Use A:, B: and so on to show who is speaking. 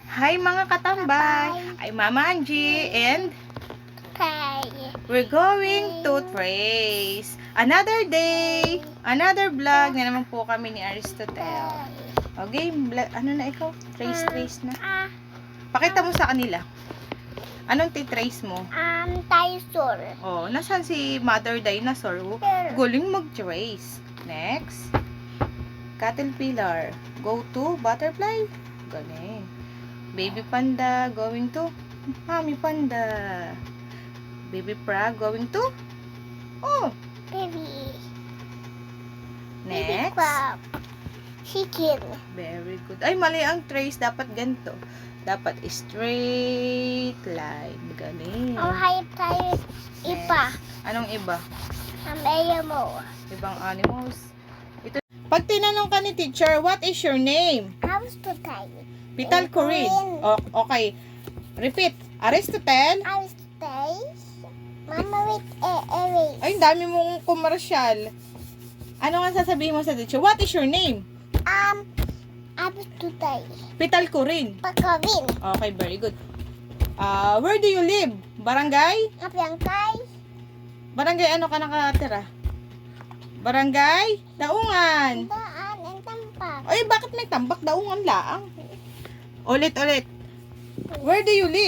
A: Hi mga katambay! I'm Mama Angie and we're going to trace. Another day, another vlog na naman po kami ni Aristotle. Okay, ano na ikaw? Trace na. Pakita mo sa kanila. Anong titrace mo?
B: Dinosaur.
A: Oh, nasaan si Mother Dinosaur? Galing mag-trace. Next. Caterpillar. Go to butterfly. Galing. Baby panda going to mommy panda. Baby frog going to
B: Baby.
A: next.
B: Crab. Chicken.
A: Very good. Ay, mali ang trace. Dapat ganito. Dapat straight line. Galing.
B: Hayop tayo. Iba.
A: Anong iba?
B: Animal.
A: Ibang animals. Ito. Pag tinanong ka ni teacher, what is your name?
B: House to tayo.
A: Pital Corin. Okay. Repeat. Aristotle.
B: House to tayo. Mama with erase.
A: Ay, dami mong komersyal. Ano nga sasabihin mo sa teacher? What is your name?
B: House to tayo.
A: Pital Corin.
B: Pagkawin.
A: Okay, very good. Where do you live? Barangay?
B: Kapiyang tayo.
A: Barangay ano ka nakatira? Barangay? Daungan.
B: Daan ang tampak.
A: Ay, bakit may tambak? Daungan laang. Ulit. Where do you live?